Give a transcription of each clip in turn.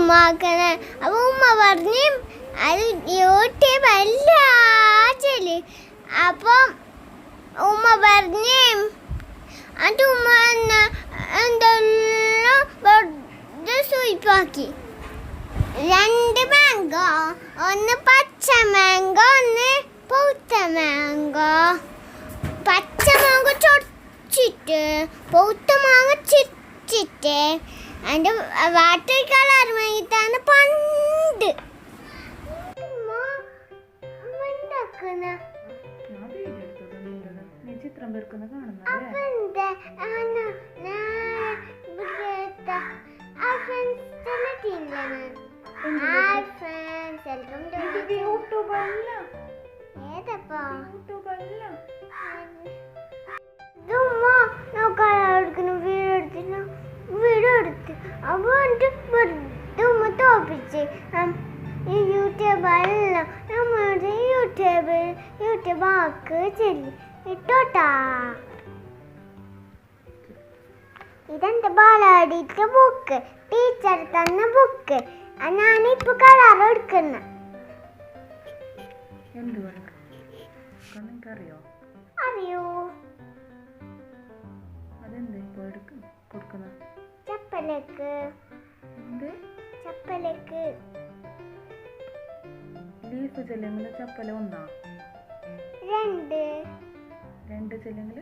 ഉമ്മാക്കണേ. അപ്പൊ ഉമ്മ പറഞ്ഞു അത് യൂട്യൂബ് അല്ല ചെല്ലി. അപ്പം ഉമ്മ പറഞ്ഞു അത് ഉമ്മ എന്തെല്ലാം വെറുതെ സ്വീപ്പാക്കി. 2 മാങ്കോ, ഒന്ന് പച്ച മാങ്കോ, ഒന്ന് പൗത്ത മാങ്കോ. പച്ച മാങ്ങ ചൊച്ചിട്ട് പൗത്ത മാങ്ങ ചിരിച്ചിട്ട് അതിൻ്റെ വാട്ടർ കളർ വാങ്ങിയിട്ടാണ് പണ്ട് ചിത്രം വെറുക്കുന്ന വീഡിയോ എടുത്ത് അപ്പൊ തോപ്പിച്ച് യൂട്യൂബ് അല്ല നമ്മുടെ യൂട്യൂബ് ആക്ക് ചെല്ലി ഇട്ടോട്ടാ. ഇതെന്റെ ബാലവാടിത്തെ ബുക്ക്, ടീച്ചർ തന്ന ബുക്ക്. ഞാനിപ്പോ കളർ എടുക്കുന്ന. അറിയോ ചപ്പലേക്ക് ലീഫ് ചെല്ലെങ്കിൽ ചപ്പല ഒന്നാ 2 ചെല്ലെങ്കിൽ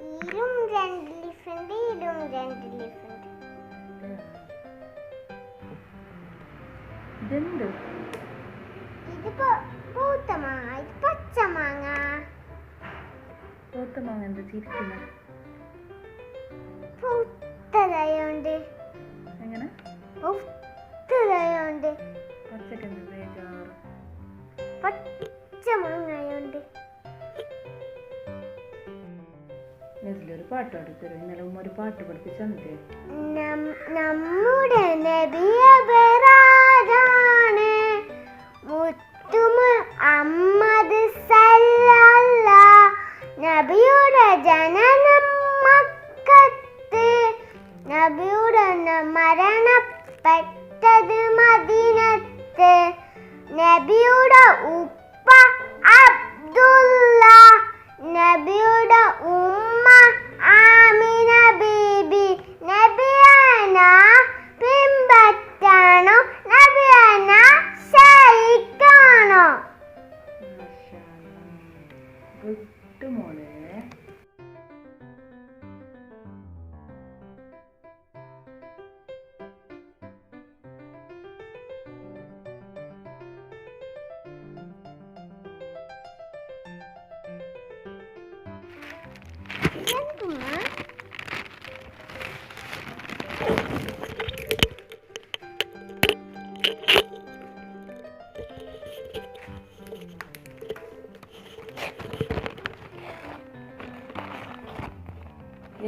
ഇതിലും 2 ലീഫുണ്ട്, ഇതിലും 2 ലീഫുണ്ട്. ഇതെന്ത്? ഇത് പൂത്ത മാങ്ങ, ഇത് പച്ച മാങ്ങ. പൂത്ത മാങ്ങ എന്താ ചിരിക്കുന്ന? പൂത്തതായോണ്ട്. എങ്ങനെ? പൂത്തതായോണ്ട്. പച്ചക്കെന്ത് ബേജാറ്? പച്ച മാങ്ങായോണ്ട്. ഒരു പാട്ട് പാടിത്തരും. ഇന്നലെ ഉമ്മ ഒരു പാട്ട് പഠിപ്പിച്ചു തന്നിട്ടേ. നമ്മുടെ നബിയവരാണ് മുഹമ്മദ് സല്ലല്ലാഹ്. നബിയുടെ ജനനം മക്കത്ത്, നബിയുടെ മരണപ്പെട്ടത് മദീനത്ത്. നബിയുടെ ഉപ്പ അബ്ദുള്ള, നബിയുടെ ഉമ്മ ആമിന ബീബി. നബിയന പിൻപറ്റാണോ, നബിയന സഹിക്കാണോ? മോളെ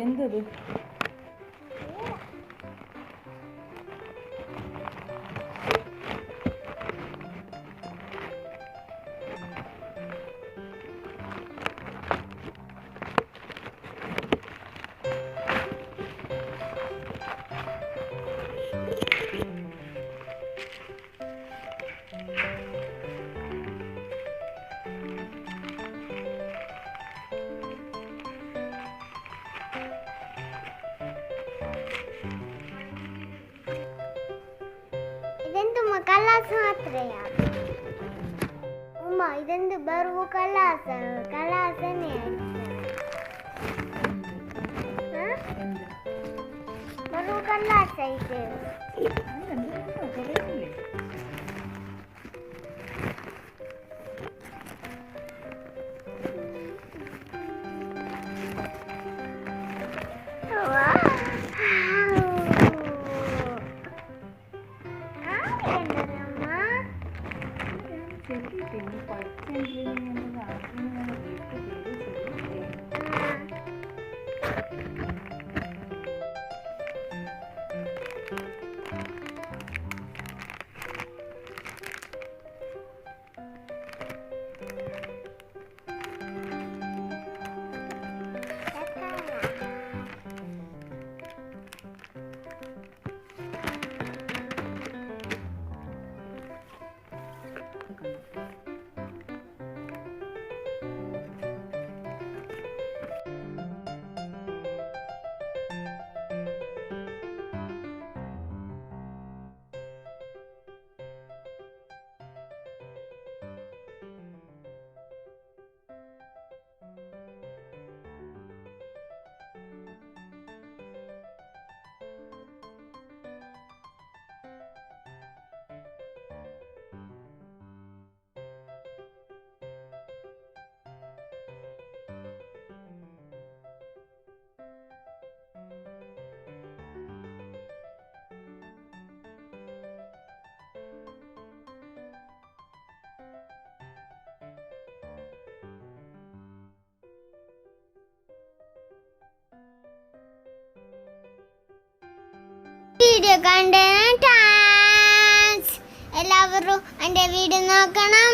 എന്തത്? കലാസ് മാത്രയാ ഉമ്മ. ഇതെന്ത് ബർവു കലാസ്? കലാസ് തന്നെയാണ് ബർവു കലാസ് ആയിട്ട്. വീഡിയോ കണ്ടതിന് താങ്ക്സ്. എല്ലാവരും എൻ്റെ വീഡിയോ നോക്കണം.